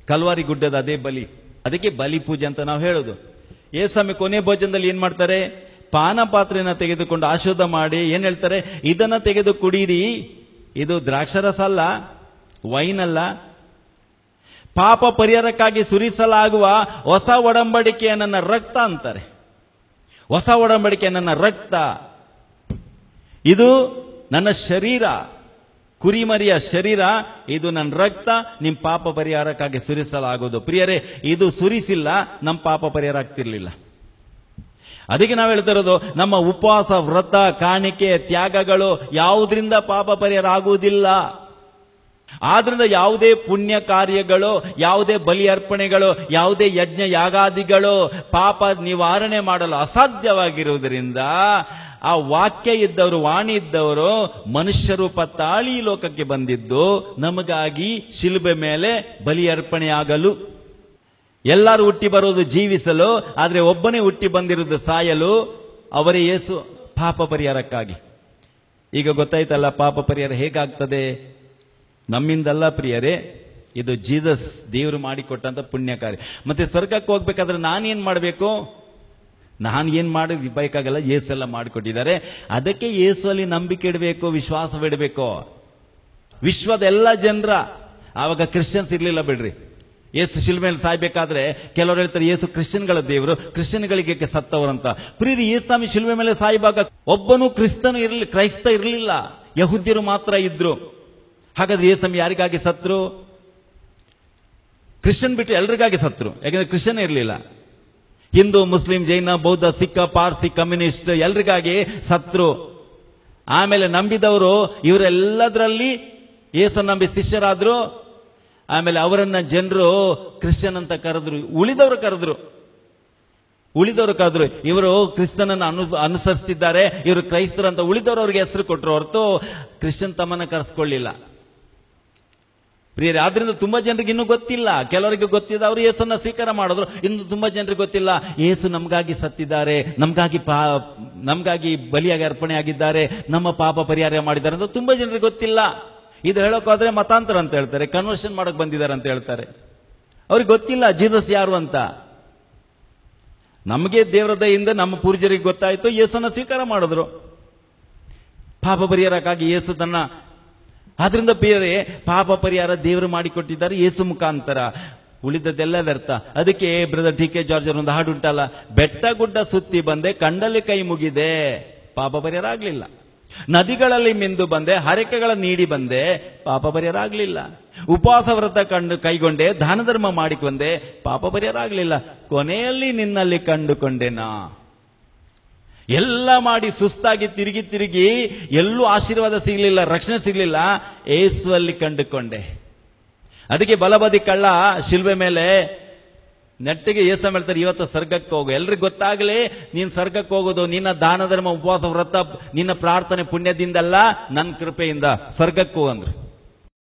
Calvary ಗುಡ್ಡದ ಅದೇ ಬಲಿ. ಅದಕ್ಕೆ ಬಲಿ ಪೂಜೆ ಅಂತ ನಾವು ಹೇಳೋದು. ಯೇಸುಸ್ವಾಮಿ ಕೊನೆ ಭೋಜನದಲ್ಲಿ ಏನ್ ಮಾಡ್ತಾರೆ? ಪಾನ ಪಾತ್ರೆಯನ್ನ ತೆಗೆದುಕೊಂಡು ಆಶೀರ್ವಾದ ಮಾಡಿ ಏನ್ ಹೇಳ್ತಾರೆ? ಇದನ್ನ ತೆಗೆದು ಕುಡೀರಿ, ಇದು ದ್ರಾಕ್ಷರಸ ಅಲ್ಲ, ವೈನ್ ಅಲ್ಲ, ಪಾಪ ಪರಿಹಾರಕ್ಕಾಗಿ ಸುರಿಸಲಾಗುವ ಹೊಸ ಒಡಂಬಡಿಕೆಯ ನನ್ನ ರಕ್ತ ಅಂತಾರೆ. ಹೊಸ ಒಡಂಬಡಿಕೆಯ ನನ್ನ ರಕ್ತ, ಇದು ನನ್ನ ಶರೀರ, ಕುರಿಮರಿಯ ಶರೀರ, ಇದು ನನ್ನ ರಕ್ತ, ನಿಮ್ ಪಾಪ ಪರಿಹಾರಕ್ಕಾಗಿ ಸುರಿಸಲಾಗುವುದು. ಪ್ರಿಯರೇ, ಇದು ಸುರಿಸಿಲ್ಲ, ನಮ್ಮ ಪಾಪ ಪರಿಹಾರ ಆಗ್ತಿರ್ಲಿಲ್ಲ. ಅದಕ್ಕೆ ನಾವು ಹೇಳ್ತಾ ಇರೋದು, ನಮ್ಮ ಉಪವಾಸ, ವ್ರತ, ಕಾಣಿಕೆ, ತ್ಯಾಗಗಳು ಯಾವುದರಿಂದ ಪಾಪ ಪರಿಹಾರ ಆಗುವುದಿಲ್ಲ. ಆದ್ರಿಂದ ಯಾವುದೇ ಪುಣ್ಯ ಕಾರ್ಯಗಳು, ಯಾವುದೇ ಬಲಿ ಅರ್ಪಣೆಗಳು, ಯಾವುದೇ ಯಜ್ಞ ಯಾಗಾದಿಗಳು ಪಾಪ ನಿವಾರಣೆ ಮಾಡಲು ಅಸಾಧ್ಯವಾಗಿರುವುದರಿಂದ ಆ ವಾಕ್ಯ ಇದ್ದವರು, ವಾಣಿ ಇದ್ದವರು ಮನುಷ್ಯ ರೂಪ ತಾಳಿ ಲೋಕಕ್ಕೆ ಬಂದಿದ್ದು ನಮಗಾಗಿ ಶಿಲುಬೆ ಮೇಲೆ ಬಲಿ ಅರ್ಪಣೆಯಾಗಲು. ಎಲ್ಲರೂ ಹುಟ್ಟಿ ಬರೋದು ಜೀವಿಸಲು, ಆದ್ರೆ ಒಬ್ಬನೇ ಹುಟ್ಟಿ ಬಂದಿರುವುದು ಸಾಯಲು. ಅವರೇ ಯೇಸು, ಪಾಪ ಪರಿಹಾರಕ್ಕಾಗಿ. ಈಗ ಗೊತ್ತಾಯ್ತಲ್ಲ ಪಾಪ ಪರಿಹಾರ ಹೇಗಾಗ್ತದೆ? ನಮ್ಮಿಂದಲ್ಲ ಪ್ರಿಯರೇ, ಇದು ಜೀಸಸ್ ದೇವರು ಮಾಡಿಕೊಟ್ಟಂತ ಪುಣ್ಯ ಕಾರ್ಯ. ಮತ್ತೆ ಸ್ವರ್ಗಕ್ಕೆ ಹೋಗ್ಬೇಕಾದ್ರೆ ನಾನೇನ್ ಮಾಡಬೇಕು? ನಾನು ಏನ್ ಮಾಡೋದು ಬೇಕಾಗಲ್ಲ, ಯೇಸೆಲ್ಲ ಮಾಡಿಕೊಟ್ಟಿದ್ದಾರೆ. ಅದಕ್ಕೆ ಯೇಸುವಲ್ಲಿ ನಂಬಿಕೆ ಇಡಬೇಕು, ವಿಶ್ವಾಸವಿಡಬೇಕು. ವಿಶ್ವದ ಎಲ್ಲ ಜನರ, ಆವಾಗ ಕ್ರಿಶ್ಚಿಯನ್ಸ್ ಇರ್ಲಿಲ್ಲ ಬಿಡ್ರಿ. ಯೇಸು ಶಿಲುಬೆಯಲ್ಲಿ ಸಾಯ್ಬೇಕಾದ್ರೆ ಕೆಲವರು ಹೇಳ್ತಾರೆ ಯೇಸು ಕ್ರಿಶ್ಚಿಯನ್ಗಳ ದೇವರು, ಕ್ರಿಶ್ಚಿಯನ್ಗಳಿಗೆ ಸತ್ತವರಂತ. ಪ್ರಿಯರಿ, ಯೇಸುಸ್ವಾಮಿ ಶಿಲುಬೆ ಮೇಲೆ ಸಾಯುವಾಗ ಒಬ್ಬನು ಕ್ರೈಸ್ತ ಇರಲಿಲ್ಲ, ಯಹೂದ್ಯರು ಮಾತ್ರ ಇದ್ರು. ಹಾಗಾದ್ರೆ ಯೇಸುಸ್ವಾಮಿ ಯಾರಿಗಾಗಿ ಸತ್ರು? ಕ್ರಿಶ್ಚಿಯನ್ ಬಿಟ್ಟು ಎಲ್ರಿಗಾಗಿ ಸತ್ರು, ಯಾಕಂದ್ರೆ ಕ್ರಿಶ್ಚಿಯನ್ ಇರಲಿಲ್ಲ. ಹಿಂದೂ, ಮುಸ್ಲಿಂ, ಜೈನ, ಬೌದ್ಧ, ಸಿಖ್, ಪಾರ್ಸಿ, ಕಮ್ಯುನಿಸ್ಟ್ ಎಲ್ರಿಗಾಗಿ ಸತ್ರು. ಆಮೇಲೆ ನಂಬಿದವರು ಇವರೆಲ್ಲದರಲ್ಲಿ ಯೇಸು ನಂಬಿ ಶಿಷ್ಯರಾದ್ರು. ಆಮೇಲೆ ಅವರನ್ನ ಜನರು ಕ್ರಿಶ್ಚಿಯನ್ ಅಂತ ಕರೆದ್ರು, ಉಳಿದವರು ಕರೆದ್ರು. ಇವರು ಕ್ರಿಸ್ತನನ್ನು ಅನುಸರಿಸ್ತಿದ್ದಾರೆ, ಇವರು ಕ್ರೈಸ್ತರು ಅಂತ ಉಳಿದವರು ಅವ್ರಿಗೆ ಹೆಸರು ಕೊಟ್ಟರು ಹೊರತು ಕ್ರಿಶ್ಚಿಯನ್ ತಮ್ಮನ್ನ ಕರೆಸ್ಕೊಳ್ಳಿಲ್ಲ. ಪ್ರಿಯರೇ, ಆದ್ರಿಂದ ತುಂಬಾ ಜನರಿಗೆ ಇನ್ನೂ ಗೊತ್ತಿಲ್ಲ. ಕೆಲವರಿಗೆ ಗೊತ್ತಿದೆ, ಅವರು ಯೇಸನ್ನ ಸ್ವೀಕಾರ ಮಾಡಿದ್ರು. ಇನ್ನು ತುಂಬಾ ಜನರಿಗೆ ಗೊತ್ತಿಲ್ಲ, ಯೇಸು ನಮಗಾಗಿ ಸತ್ತಿದ್ದಾರೆ, ನಮಗಾಗಿ ಬಲಿಯಾಗಿ ಅರ್ಪಣೆ ಆಗಿದ್ದಾರೆ, ನಮ್ಮ ಪಾಪ ಪರಿಹಾರ ಮಾಡಿದ್ದಾರೆ ಅಂತ ತುಂಬಾ ಜನರಿಗೆ ಗೊತ್ತಿಲ್ಲ. ಇದು ಹೇಳೋಕಾದ್ರೆ ಮತಾಂತರ ಅಂತ ಹೇಳ್ತಾರೆ, ಕನ್ವರ್ಷನ್ ಮಾಡಕ್ ಬಂದಿದ್ದಾರೆ ಅಂತ ಹೇಳ್ತಾರೆ. ಅವ್ರಿಗೆ ಗೊತ್ತಿಲ್ಲ ಜೀಸಸ್ ಯಾರು ಅಂತ. ನಮಗೆ ದೇವರ ದಯೆಯಿಂದ ನಮ್ಮ ಪೂರ್ವಜರಿಗೆ ಗೊತ್ತಾಯ್ತು, ಯೇಸನ್ನ ಸ್ವೀಕಾರ ಮಾಡಿದ್ರು ಪಾಪ ಪರಿಹಾರಕ್ಕಾಗಿ ಯೇಸು ತನ್ನ. ಆದ್ರಿಂದ ಬೇರೆ ಪಾಪ ಪರಿಹಾರ ದೇವರು ಮಾಡಿಕೊಟ್ಟಿದ್ದಾರೆ ಯೇಸು ಮುಖಾಂತರ, ಉಳಿದದ್ದೆಲ್ಲ ವ್ಯರ್ಥ. ಅದಕ್ಕೆ ಬ್ರದರ್ ಟಿ ಕೆ ಜಾರ್ಜ್ ಒಂದು ಹಾಡು ಉಂಟಲ್ಲ, ಬೆಟ್ಟ ಗುಡ್ಡ ಸುತ್ತಿ ಬಂದೆ, ಕಂಡಲ್ಲಿ ಕೈ ಮುಗಿದೆ, ಪಾಪ ಪರಿಹಾರ ಆಗ್ಲಿಲ್ಲ. ನದಿಗಳಲ್ಲಿ ಮಿಂದು ಬಂದೆ, ಹರಕೆಗಳ ನೀಡಿ ಬಂದೆ, ಪಾಪ ಪರಿಹಾರ ಆಗ್ಲಿಲ್ಲ. ಉಪವಾಸ ವ್ರತ ಕೈಗೊಂಡೆ, ದಾನ ಧರ್ಮ ಮಾಡಿಕೊಂಡೆ, ಪಾಪ ಪರಿಹಾರ ಆಗ್ಲಿಲ್ಲ. ಕೊನೆಯಲ್ಲಿ ನಿನ್ನಲ್ಲಿ ಕಂಡುಕೊಂಡೆನಾ. ಎಲ್ಲ ಮಾಡಿ ಸುಸ್ತಾಗಿ ತಿರುಗಿ ಎಲ್ಲೂ ಆಶೀರ್ವಾದ ಸಿಗ್ಲಿಲ್ಲ, ರಕ್ಷಣೆ ಸಿಗ್ಲಿಲ್ಲ, ಯೇಸುವಲ್ಲಿ ಕಂಡುಕೊಂಡೆ. ಅದಕ್ಕೆ ಬಲಬದಿ ಕಳ್ಳ ಶಿಲ್ಬೆ ಮೇಲೆ ನೆಟ್ಟಿಗೆ ಯೇಸು ಹೇಳ್ತಾರೆ, ಇವತ್ತು ಸ್ವರ್ಗಕ್ಕೆ ಹೋಗು. ಎಲ್ರಿಗೂ ಗೊತ್ತಾಗಲಿ ನೀನ್ ಸ್ವರ್ಗಕ್ಕೆ ಹೋಗೋದು ನಿನ್ನ ದಾನ ಧರ್ಮ, ಉಪವಾಸ ವ್ರತ, ನಿನ್ನ ಪ್ರಾರ್ಥನೆ ಪುಣ್ಯದಿಂದಲ್ಲ, ನನ್ನ ಕೃಪೆಯಿಂದ ಸ್ವರ್ಗಕ್ಕೆ ಹೋಗಂದ್ರು.